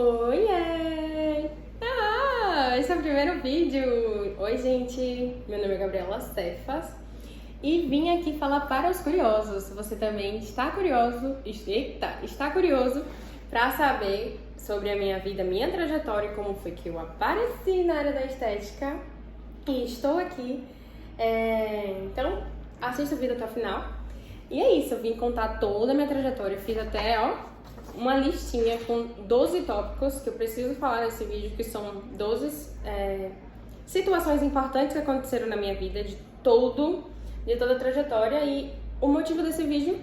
Oiê! Esse é o primeiro vídeo! Oi, gente! Meu nome é Gabriela Cefas e vim aqui falar para os curiosos. Se você também está curioso para saber sobre a minha vida, minha trajetória e como foi que eu apareci na área da estética e estou aqui. Então, assista o vídeo até o final. E é isso, eu vim contar toda a minha trajetória. Eu fiz até, uma listinha com 12 tópicos que eu preciso falar nesse vídeo, que são 12 situações importantes que aconteceram na minha vida, de toda a trajetória. E o motivo desse vídeo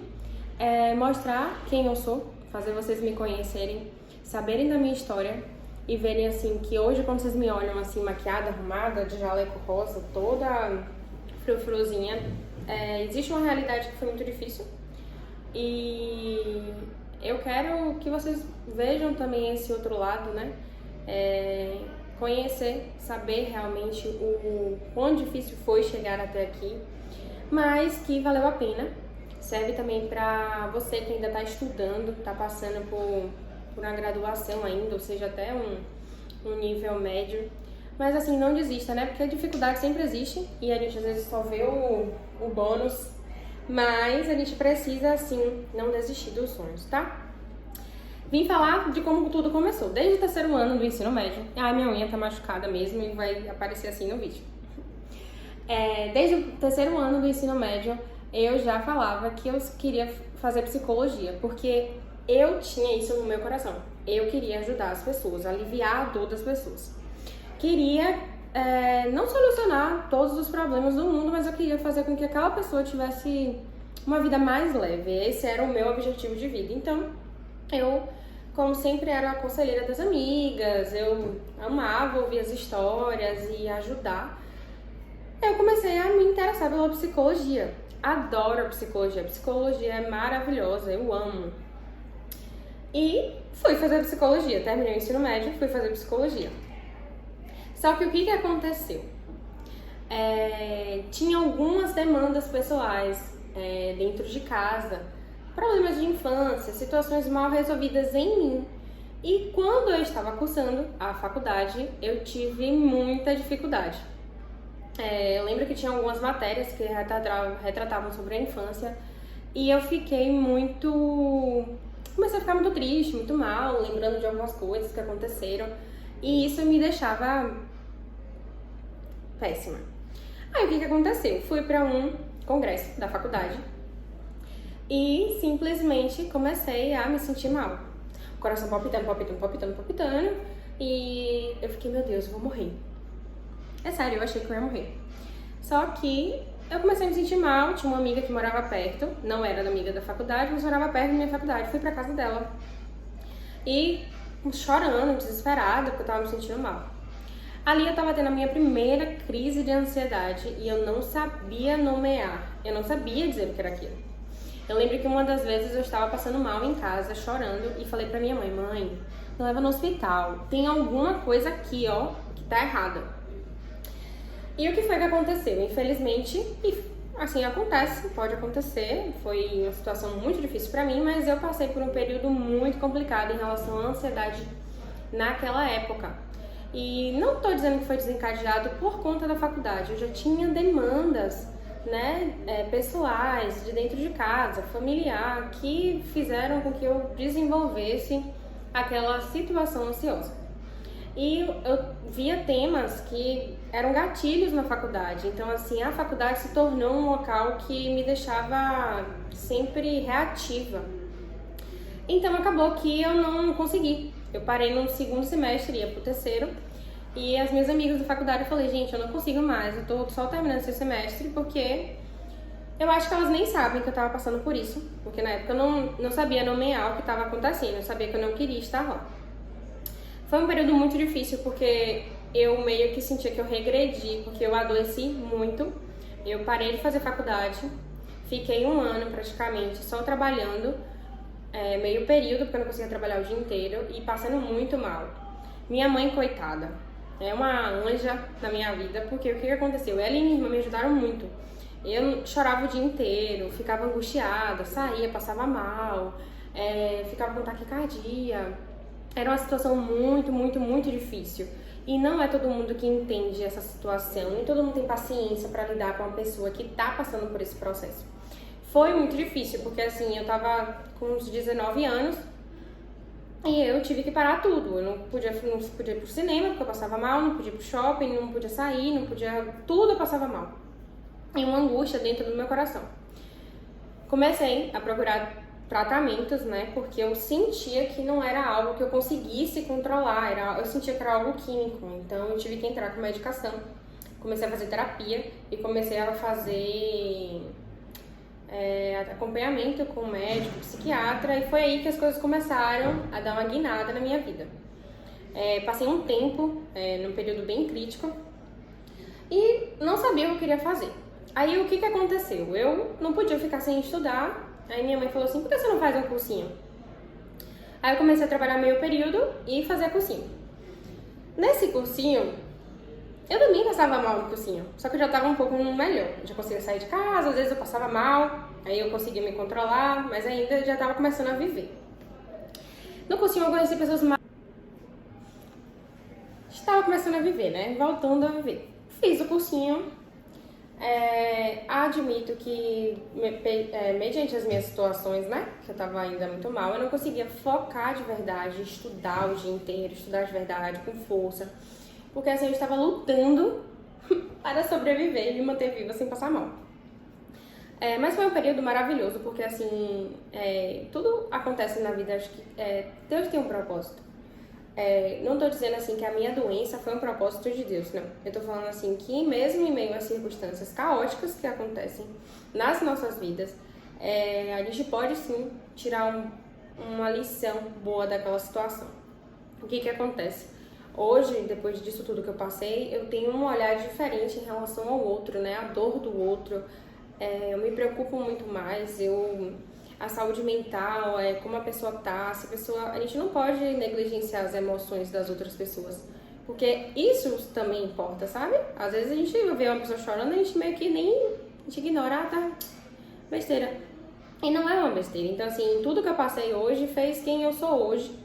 é mostrar quem eu sou, fazer vocês me conhecerem, saberem da minha história e verem assim que hoje, quando vocês me olham assim maquiada, arrumada, de jaleco rosa, toda frufruzinha, existe uma realidade que foi muito difícil e eu quero que vocês vejam também esse outro lado, né? Conhecer, saber realmente o quão difícil foi chegar até aqui, mas que valeu a pena. Serve também para você que ainda está estudando, está passando por uma graduação ainda, ou seja, até um nível médio. Mas assim, não desista, né? Porque a dificuldade sempre existe e a gente às vezes só vê o bônus, mas a gente precisa, assim, não desistir dos sonhos, tá? Vim falar de como tudo começou, desde o terceiro ano do ensino médio. Ai, minha unha tá machucada mesmo e vai aparecer assim no vídeo. Desde o terceiro ano do ensino médio, eu já falava que eu queria fazer psicologia, porque eu tinha isso no meu coração. Eu queria ajudar as pessoas, aliviar a dor das pessoas. Queria não solucionar todos os problemas do mundo, mas eu queria fazer com que aquela pessoa tivesse uma vida mais leve. Esse era o meu objetivo de vida. Então, eu, como sempre, era a conselheira das amigas, eu amava ouvir as histórias e ajudar. Eu comecei a me interessar pela psicologia. Adoro a psicologia. A psicologia é maravilhosa, eu amo. E fui fazer psicologia. Terminei o ensino médio, fui fazer psicologia. Só que o que aconteceu? Tinha algumas demandas pessoais dentro de casa, problemas de infância, situações mal resolvidas em mim. E quando eu estava cursando a faculdade, eu tive muita dificuldade. Eu lembro que tinha algumas matérias que retratavam sobre a infância e eu fiquei comecei a ficar muito triste, muito mal, lembrando de algumas coisas que aconteceram. E isso me deixava péssima. Aí o que aconteceu? Fui para um congresso da faculdade e simplesmente comecei a me sentir mal. O coração palpitando. E eu fiquei, meu Deus, eu vou morrer. É sério, eu achei que eu ia morrer. Só que eu comecei a me sentir mal. Tinha uma amiga que morava perto, não era amiga da faculdade, mas morava perto da minha faculdade. Fui pra casa dela e chorando, desesperada, porque eu tava me sentindo mal. Ali eu tava tendo a minha primeira crise de ansiedade e eu não sabia nomear, eu não sabia dizer o que era aquilo. Eu lembro que uma das vezes eu estava passando mal em casa, chorando, e falei pra minha mãe, me leva no hospital, tem alguma coisa aqui, que tá errada. E o que foi que aconteceu? Infelizmente, e assim acontece, pode acontecer, foi uma situação muito difícil pra mim, mas eu passei por um período muito complicado em relação à ansiedade naquela época. E não estou dizendo que foi desencadeado por conta da faculdade, eu já tinha demandas, pessoais, de dentro de casa, familiar, que fizeram com que eu desenvolvesse aquela situação ansiosa. E eu via temas que eram gatilhos na faculdade, então assim, a faculdade se tornou um local que me deixava sempre reativa. Então acabou que eu não consegui. Eu parei no segundo semestre, ia pro terceiro, e as minhas amigas da faculdade, eu falei, gente, eu não consigo mais, eu tô só terminando esse semestre, porque eu acho que elas nem sabem que eu tava passando por isso, porque na época eu não sabia nomear o que tava acontecendo, eu sabia que eu não queria estar lá. Foi um período muito difícil, porque eu meio que sentia que eu regredi, porque eu adoeci muito, eu parei de fazer faculdade, fiquei um ano praticamente só trabalhando, meio período, porque eu não conseguia trabalhar o dia inteiro, e passando muito mal. Minha mãe, coitada, é uma anja na minha vida, porque o que aconteceu? Ela e minha irmã me ajudaram muito. Eu chorava o dia inteiro, ficava angustiada, saía, passava mal, ficava com taquicardia. Era uma situação muito, muito, muito difícil. E não é todo mundo que entende essa situação, nem todo mundo tem paciência para lidar com uma pessoa que tá passando por esse processo. Foi muito difícil, porque assim, eu tava com uns 19 anos e eu tive que parar tudo. Eu não podia ir pro cinema porque eu passava mal, não podia ir pro shopping, não podia sair, não podia... Tudo eu passava mal. E uma angústia dentro do meu coração. Comecei a procurar tratamentos, né? Porque eu sentia que não era algo que eu conseguisse controlar, eu sentia que era algo químico. Então eu tive que entrar com medicação. Comecei a fazer terapia e comecei a fazer acompanhamento com médico, psiquiatra, e foi aí que as coisas começaram a dar uma guinada na minha vida. Passei um tempo num período bem crítico e não sabia o que eu queria fazer. Aí o que aconteceu? Eu não podia ficar sem estudar, aí minha mãe falou assim, por que você não faz um cursinho? Aí eu comecei a trabalhar meio período e fazer cursinho. Nesse cursinho, eu também passava mal no cursinho, só que eu já tava um pouco melhor. Eu já conseguia sair de casa, às vezes eu passava mal, aí eu conseguia me controlar, mas ainda já tava começando a viver. No cursinho eu conheci pessoas mais... Estava começando a viver, né? Voltando a viver. Fiz o cursinho. Admito que, mediante as minhas situações, né, que eu tava ainda muito mal, eu não conseguia focar de verdade, estudar o dia inteiro, estudar de verdade, com força, porque assim, eu estava lutando para sobreviver e me manter viva sem passar mal. Mas foi um período maravilhoso, porque assim, tudo acontece na vida, acho que Deus tem um propósito. Não tô dizendo assim que a minha doença foi um propósito de Deus, não. Eu tô falando assim que mesmo em meio às circunstâncias caóticas que acontecem nas nossas vidas, a gente pode sim tirar uma lição boa daquela situação. O que acontece? Hoje, depois disso tudo que eu passei, eu tenho um olhar diferente em relação ao outro, né? A dor do outro. Eu me preocupo muito mais, a saúde mental, como a pessoa tá, a gente não pode negligenciar as emoções das outras pessoas, porque isso também importa, sabe? Às vezes a gente vê uma pessoa chorando, a gente meio que a gente ignora, tá, besteira. E não é uma besteira. Então assim, tudo que eu passei hoje fez quem eu sou hoje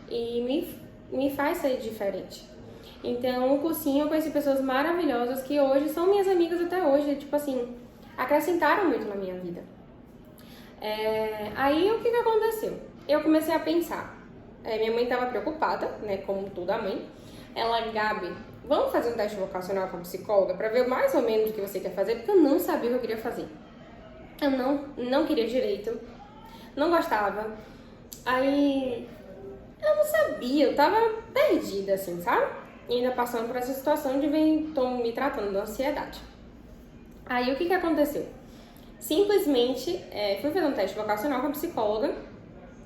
e me faz ser diferente. Então, o cursinho eu conheci pessoas maravilhosas que hoje são minhas amigas até hoje, tipo assim, acrescentaram muito na minha vida. Aí o que aconteceu? Eu comecei a pensar. Minha mãe estava preocupada, né? Como toda mãe. Ela, Gabi, vamos fazer um teste vocacional com a psicóloga para ver mais ou menos o que você quer fazer, porque eu não sabia o que eu queria fazer. Eu não queria direito, não gostava. Aí eu não sabia, eu tava perdida, assim, sabe? E ainda passando por essa situação de tô me tratando de ansiedade. Aí o que aconteceu? Simplesmente fui fazer um teste vocacional com a psicóloga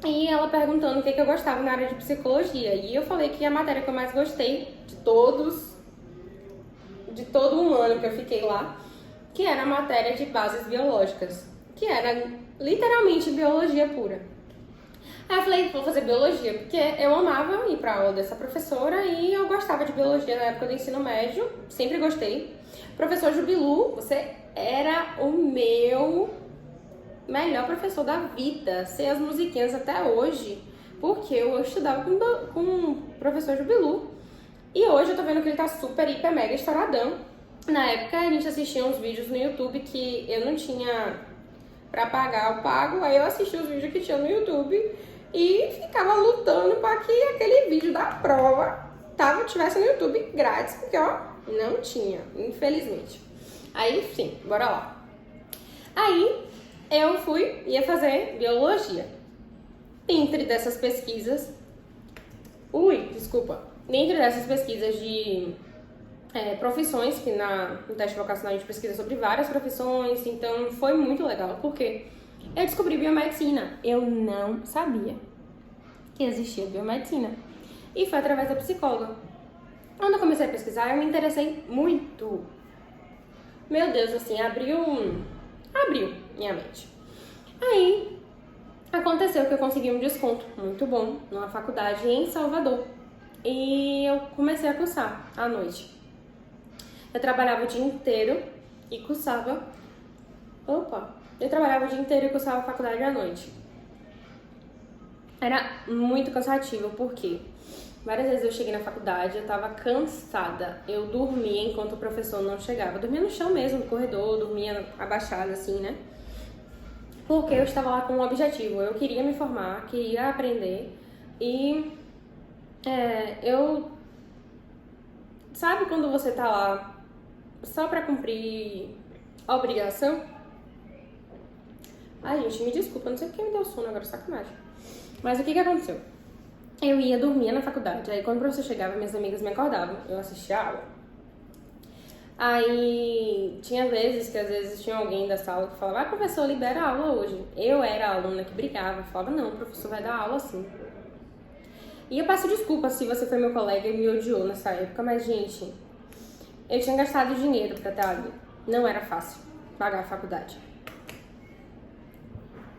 e ela perguntando o que eu gostava na área de psicologia. E eu falei que a matéria que eu mais gostei de todo um ano que eu fiquei lá, que era a matéria de bases biológicas, que era literalmente biologia pura. Aí eu falei, vou fazer biologia, porque eu amava ir pra aula dessa professora e eu gostava de biologia na época do ensino médio, sempre gostei. Professor Jubilu, você era o meu melhor professor da vida, sei as musiquinhas até hoje, porque eu estudava com o professor Jubilu. E hoje eu tô vendo que ele tá super, hiper, mega estouradão. Na época a gente assistia uns vídeos no YouTube que eu não tinha pra pagar o pago, aí eu assistia os vídeos que tinha no YouTube e ficava lutando para que aquele vídeo da prova tivesse no YouTube grátis, porque ó, não tinha, infelizmente. Aí sim, bora lá. Aí eu ia fazer biologia. Dentro dessas pesquisas de profissões, que no teste vocacional a gente pesquisa sobre várias profissões, então foi muito legal, porque eu descobri biomedicina. Eu não sabia que existia biomedicina. E foi através da psicóloga. Quando eu comecei a pesquisar, eu me interessei muito. Meu Deus, assim, abriu minha mente. Aí, aconteceu que eu consegui um desconto muito bom numa faculdade em Salvador. E eu comecei a cursar à noite. Eu trabalhava o dia inteiro e cursava... Eu trabalhava o dia inteiro e cursava a faculdade à noite. Era muito cansativo, porque várias vezes eu cheguei na faculdade, eu tava cansada, eu dormia enquanto o professor não chegava. Eu dormia no chão mesmo, no corredor, dormia abaixada assim, né? Porque eu estava lá com um objetivo, eu queria me formar, queria aprender e eu... Sabe quando você tá lá só pra cumprir a obrigação? Ai, gente, me desculpa, não sei porque me deu sono agora, sacanagem. Mas o que aconteceu? Eu ia dormir na faculdade, aí quando o professor chegava, minhas amigas me acordavam, eu assistia a aula. Aí tinha vezes que às vezes tinha alguém da sala que falava, professor, libera a aula hoje. Eu era a aluna que brigava, falava, não, o professor vai dar aula sim. E eu peço desculpa se você foi meu colega e me odiou nessa época, mas gente, eu tinha gastado dinheiro pra estar ali. Não era fácil pagar a faculdade.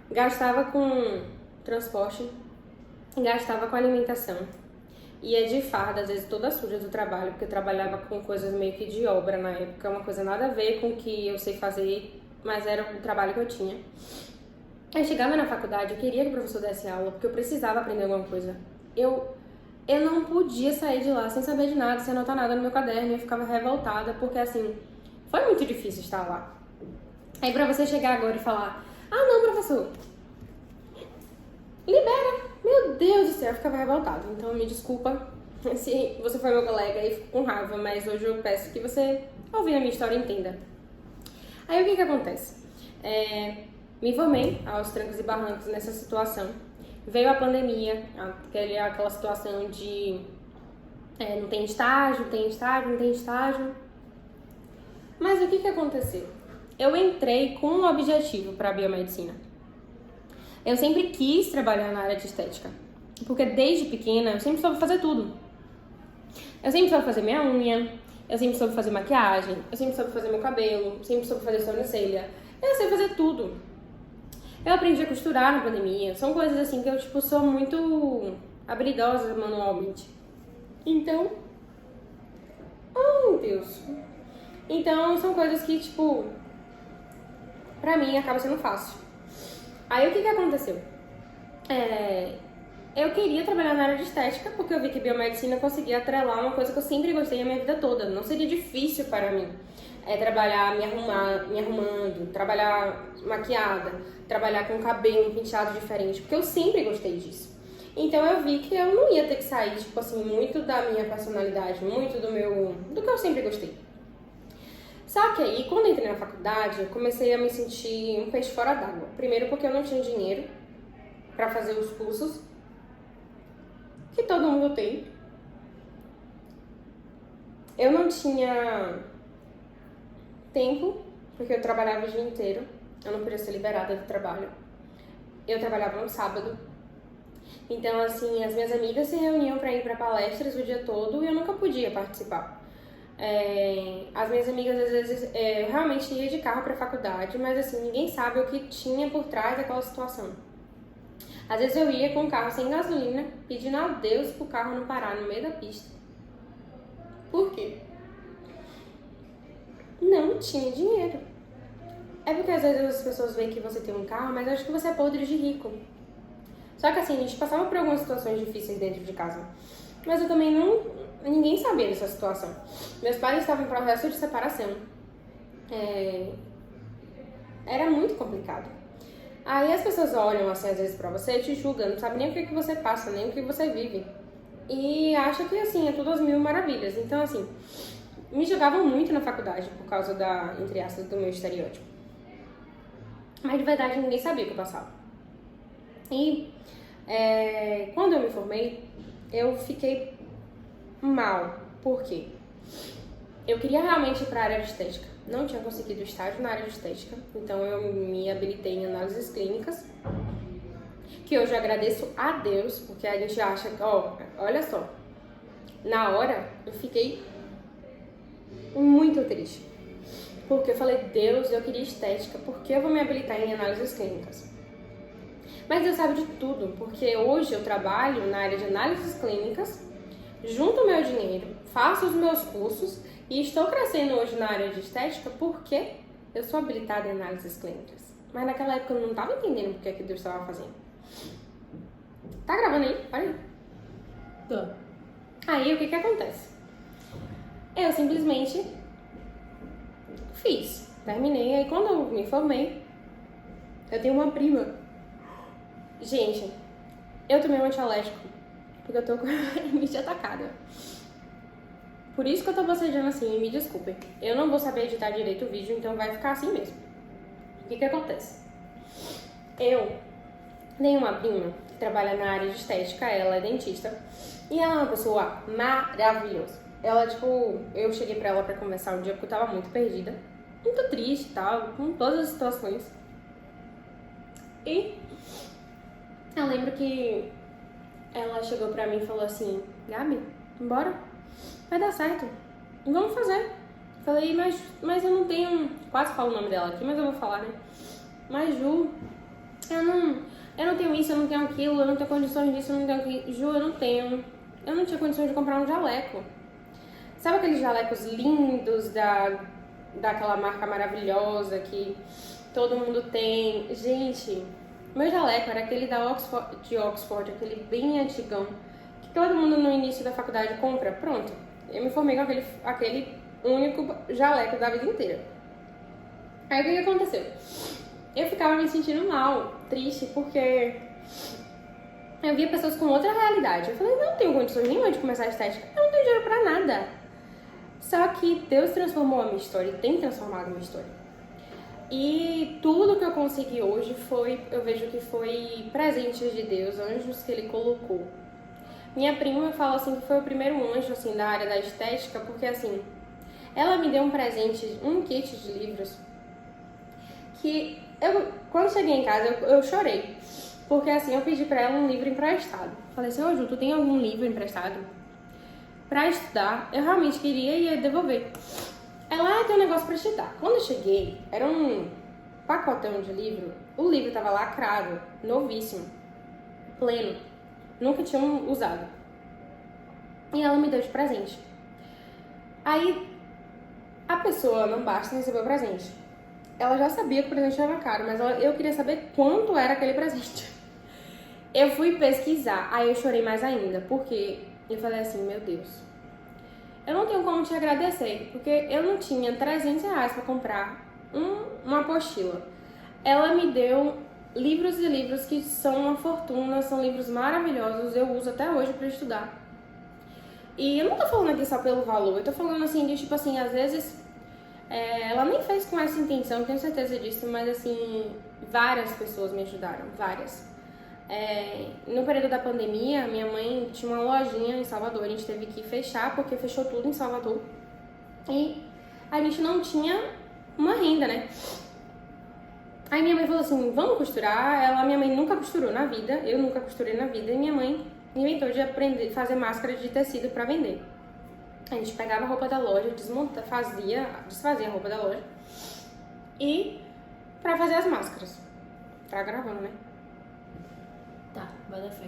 Gastava com transporte, gastava com alimentação. Ia de farda, às vezes toda suja do trabalho, porque eu trabalhava com coisas meio que de obra na época, uma coisa nada a ver com o que eu sei fazer, mas era o trabalho que eu tinha. Aí chegava na faculdade, eu queria que o professor desse aula, porque eu precisava aprender alguma coisa. Eu não podia sair de lá sem saber de nada, sem anotar nada no meu caderno, eu ficava revoltada, porque assim, foi muito difícil estar lá. Aí pra você chegar agora e falar, ah não, professor, libera. Meu Deus do céu, eu ficava revoltada. Então me desculpa se você foi meu colega e ficou com raiva, mas hoje eu peço que você, ouvindo a minha história, entenda. Aí o que acontece? Me formei aos trancos e barrancos nessa situação. Veio a pandemia, aquela situação de não tem estágio, tem estágio, não tem estágio. Mas o que aconteceu? Eu entrei com um objetivo para a biomedicina. Eu sempre quis trabalhar na área de estética, porque desde pequena eu sempre soube fazer tudo. Eu sempre soube fazer minha unha, eu sempre soube fazer maquiagem, eu sempre soube fazer meu cabelo, sempre soube fazer sobrancelha, eu sei fazer tudo. Eu aprendi a costurar na pandemia, são coisas assim que eu sou muito habilidosa manualmente. Então, oh meu Deus. Então são coisas que pra mim acaba sendo fácil. Aí o que aconteceu? Eu queria trabalhar na área de estética porque eu vi que biomedicina conseguia atrelar uma coisa que eu sempre gostei a minha vida toda. Não seria difícil para mim trabalhar me arrumando, trabalhar maquiada, trabalhar com cabelo, um penteado diferente, porque eu sempre gostei disso. Então eu vi que eu não ia ter que sair, muito da minha personalidade, muito do que eu sempre gostei. Só que aí, quando eu entrei na faculdade, eu comecei a me sentir um peixe fora d'água. Primeiro porque eu não tinha dinheiro pra fazer os cursos que todo mundo tem. Eu não tinha tempo, porque eu trabalhava o dia inteiro. Eu não podia ser liberada do trabalho. Eu trabalhava no sábado. Então, assim, as minhas amigas se reuniam pra ir pra palestras o dia todo e eu nunca podia participar. As minhas amigas, às vezes, eu realmente ia de carro pra faculdade, mas assim, ninguém sabe o que tinha por trás daquela situação. Às vezes eu ia com o carro sem gasolina, pedindo a Deus pro carro não parar no meio da pista. Por quê? Não tinha dinheiro. É porque às vezes as pessoas veem que você tem um carro, mas acham que você é podre de rico. Só que assim, a gente passava por algumas situações difíceis dentro de casa. Mas eu também ninguém sabia dessa situação. Meus pais estavam em processo de separação. Era muito complicado. Aí as pessoas olham assim às vezes pra você, te julgam, não sabem nem o que você passa, nem o que você vive. E acham que assim, é tudo às mil maravilhas. Então assim, me julgavam muito na faculdade por causa entre aspas, do meu estereótipo. Mas de verdade ninguém sabia o que eu passava. E quando eu me formei, eu fiquei mal. Por quê? Eu queria realmente ir para a área de estética. Não tinha conseguido estágio na área de estética, então eu me habilitei em análises clínicas, que hoje eu agradeço a Deus, porque a gente acha que, olha só, na hora eu fiquei muito triste, porque eu falei, Deus, eu queria estética, por que eu vou me habilitar em análises clínicas? Mas Deus sabe de tudo, porque hoje eu trabalho na área de análises clínicas, junto o meu dinheiro, faço os meus cursos e estou crescendo hoje na área de estética porque eu sou habilitada em análises clínicas. Mas naquela época eu não estava entendendo porque que Deus estava fazendo. Tá gravando aí? Olha aí. Tô. Aí, o que acontece? Eu simplesmente fiz. Terminei. Aí, quando eu me formei, eu tenho uma prima. Gente, eu tomei um antialérgico porque eu tô com a rinite atacada. Por isso que eu tô bocejando assim, me desculpem. Eu não vou saber editar direito o vídeo, então vai ficar assim mesmo. O que acontece? Eu tenho uma prima que trabalha na área de estética, ela é dentista, e ela é uma pessoa maravilhosa. Ela, tipo, eu cheguei pra ela pra conversar um dia porque eu tava muito perdida, muito triste e tal, com todas as situações. E eu lembro que ela chegou pra mim e falou assim: Gabi, bora, vai dar certo, vamos fazer. Falei, mas eu não tenho, quase falo o nome dela aqui, mas eu vou falar, né? Mas Ju, eu não tenho isso, eu não tenho aquilo, eu não tenho condições disso, eu não tenho aquilo. Ju, eu não tinha condições de comprar um jaleco. Sabe aqueles jalecos lindos daquela marca maravilhosa que todo mundo tem? Gente, meu jaleco era aquele de Oxford, aquele bem antigão, que todo mundo no início da faculdade compra. Pronto, eu me formei com aquele único jaleco da vida inteira. Aí o que aconteceu? Eu ficava me sentindo mal, triste, porque eu via pessoas com outra realidade. Eu falei, não tenho condições nenhuma de começar a estética, eu não tenho dinheiro pra nada. Só que Deus transformou a minha história e tem transformado a minha história. E tudo que eu consegui hoje eu vejo que foi presentes de Deus, anjos que Ele colocou. Minha prima fala assim que foi o primeiro anjo assim da área da estética, porque assim, ela me deu um presente, um kit de livros, que quando cheguei em casa eu chorei, porque assim, eu pedi pra ela um livro emprestado. Falei assim, ô Ju, tu tem algum livro emprestado pra estudar? Eu realmente queria e ia devolver. Ela, tem um negócio pra te dar. Quando eu cheguei, era um pacotão de livro, o livro tava lacrado, novíssimo, pleno, nunca tinha usado. E ela me deu de presente. Aí, a pessoa não basta receber o presente. Ela já sabia que o presente era caro, mas eu queria saber quanto era aquele presente. Eu fui pesquisar, aí eu chorei mais ainda, porque eu falei assim, meu Deus, eu não tenho como te agradecer, porque eu não tinha 300 reais pra comprar uma apostila. Ela me deu livros e livros que são uma fortuna, são livros maravilhosos, eu uso até hoje pra estudar. E eu não tô falando aqui só pelo valor, eu tô falando assim, de tipo assim, às vezes ela nem fez com essa intenção, tenho certeza disso, mas assim, várias pessoas me ajudaram, várias. No período da pandemia, minha mãe tinha uma lojinha em Salvador, a gente teve que fechar porque fechou tudo em Salvador. E a gente não tinha uma renda, né? Aí minha mãe falou assim, vamos costurar. Minha mãe nunca costurou na vida, eu nunca costurei na vida, e minha mãe inventou de aprender a fazer máscara de tecido pra vender. A gente pegava a roupa da loja, desfazia a roupa da loja e pra fazer as máscaras. Tá gravando, né? Tá, vai dar fé.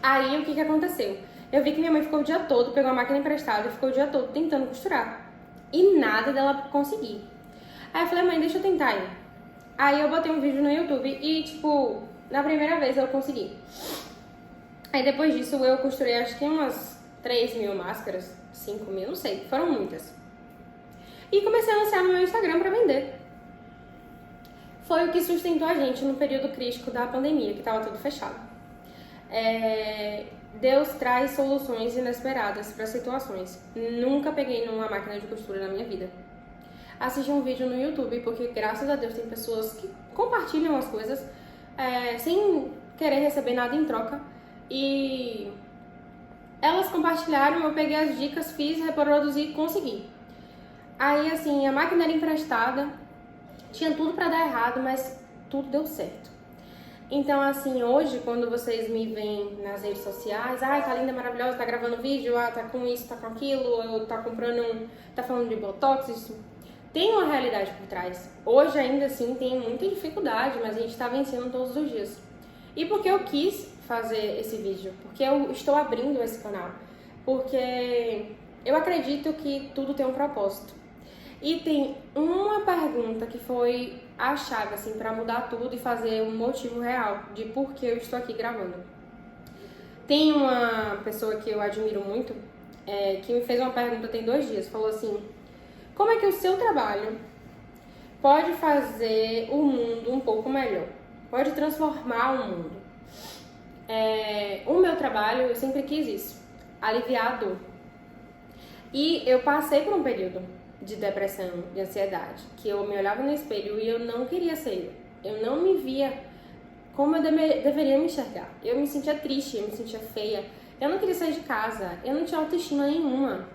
Aí o que aconteceu? Eu vi que minha mãe ficou o dia todo, pegou a máquina emprestada e ficou o dia todo tentando costurar. E nada dela conseguir. Aí eu falei, mãe, deixa eu tentar aí. Aí eu botei um vídeo no YouTube e, tipo, na primeira vez eu consegui. Aí depois disso eu costurei acho que umas 3.000 máscaras, 5.000, não sei, foram muitas. E comecei a anunciar no meu Instagram pra vender. Foi o que sustentou a gente no período crítico da pandemia, que tava tudo fechado. Deus traz soluções inesperadas para situações. Nunca peguei numa máquina de costura na minha vida. Assisti um vídeo no YouTube, porque graças a Deus tem pessoas que compartilham as coisas sem querer receber nada em troca. E elas compartilharam, eu peguei as dicas, fiz, reproduzi e consegui. Aí assim, a máquina era emprestada, tinha tudo pra dar errado, mas tudo deu certo. Então assim, hoje quando vocês me veem nas redes sociais, tá linda, maravilhosa, tá gravando vídeo, tá com isso, tá com aquilo, tá comprando, tá falando de botox, isso tem uma realidade por trás. Hoje ainda assim tem muita dificuldade, mas a gente tá vencendo todos os dias. E porque eu quis fazer esse vídeo, porque eu estou abrindo esse canal, porque eu acredito que tudo tem um propósito. E tem uma pergunta que foi a chave, assim, pra mudar tudo e fazer um motivo real de por que eu estou aqui gravando. Tem uma pessoa que eu admiro muito, que me fez uma pergunta tem 2 dias, falou assim: como é que o seu trabalho pode fazer o mundo um pouco melhor? Pode transformar o mundo? O meu trabalho, eu sempre quis isso, aliviar a dor. E eu passei por um período de depressão, de ansiedade, que eu me olhava no espelho e eu não queria ser eu não me via como eu deveria me enxergar. Eu me sentia triste, eu me sentia feia, eu não queria sair de casa, eu não tinha autoestima nenhuma.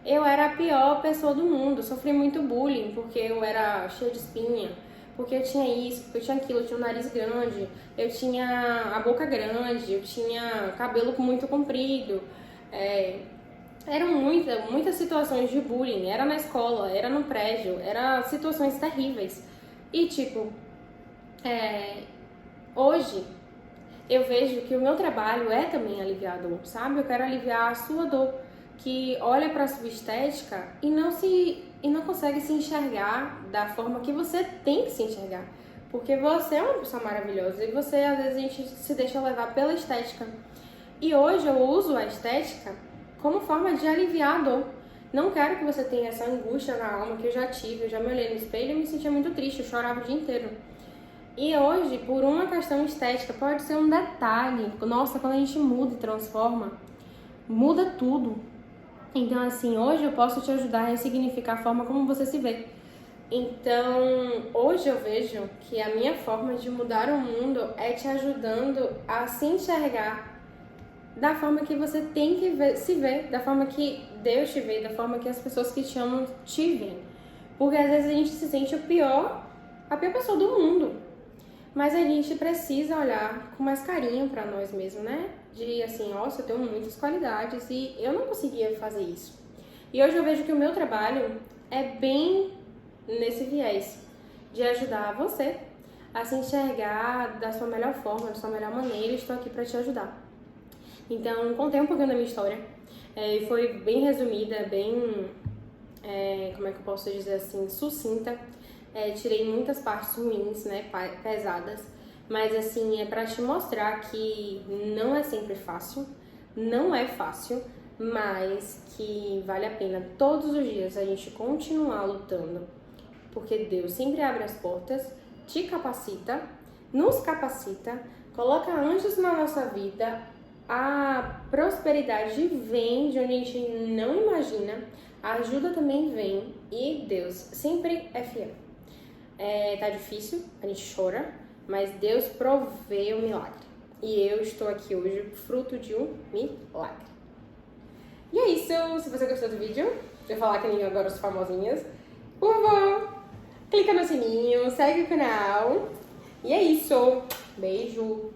Eu era a pior pessoa do mundo, sofri muito bullying porque eu era cheia de espinha, porque eu tinha isso, porque eu tinha aquilo, eu tinha o nariz grande, eu tinha a boca grande, eu tinha cabelo muito comprido. Eram muitas situações de bullying, era na escola, era no prédio, eram situações terríveis. E tipo, hoje eu vejo que o meu trabalho é também aliviar a dor, sabe? Eu quero aliviar a sua dor, que olha pra sua estética e não consegue se enxergar da forma que você tem que se enxergar. Porque você é uma pessoa maravilhosa e você, às vezes, a gente se deixa levar pela estética. E hoje eu uso a estética como forma de aliviar a dor. Não quero que você tenha essa angústia na alma que eu já tive. Eu já me olhei no espelho e me sentia muito triste, eu chorava o dia inteiro. E hoje, por uma questão estética, pode ser um detalhe. Nossa, quando a gente muda e transforma, muda tudo. Então, assim, hoje eu posso te ajudar a ressignificar a forma como você se vê. Então, hoje eu vejo que a minha forma de mudar o mundo é te ajudando a se enxergar da forma que você tem que se ver, da forma que Deus te vê, da forma que as pessoas que te amam te veem. Porque às vezes a gente se sente a pior pessoa do mundo. Mas a gente precisa olhar com mais carinho pra nós mesmos, né? De assim, nossa, eu tenho muitas qualidades e eu não conseguia fazer isso. E hoje eu vejo que o meu trabalho é bem nesse viés de ajudar você a se enxergar da sua melhor forma, da sua melhor maneira, e estou aqui pra te ajudar. Então, contei um pouquinho da minha história, e foi bem resumida, bem, como é que eu posso dizer assim, sucinta. Tirei muitas partes ruins, né, pesadas, mas assim, é pra te mostrar que não é sempre fácil, não é fácil, mas que vale a pena todos os dias a gente continuar lutando, porque Deus sempre abre as portas, te capacita, nos capacita, coloca anjos na nossa vida. A prosperidade vem de onde a gente não imagina, a ajuda também vem e Deus sempre é fiel. Tá difícil, a gente chora, mas Deus provê o milagre. E eu estou aqui hoje fruto de um milagre. E é isso, se você gostou do vídeo, eu falar que nem agora os famosinhas, por favor, clica no sininho, segue o canal. E é isso, beijo!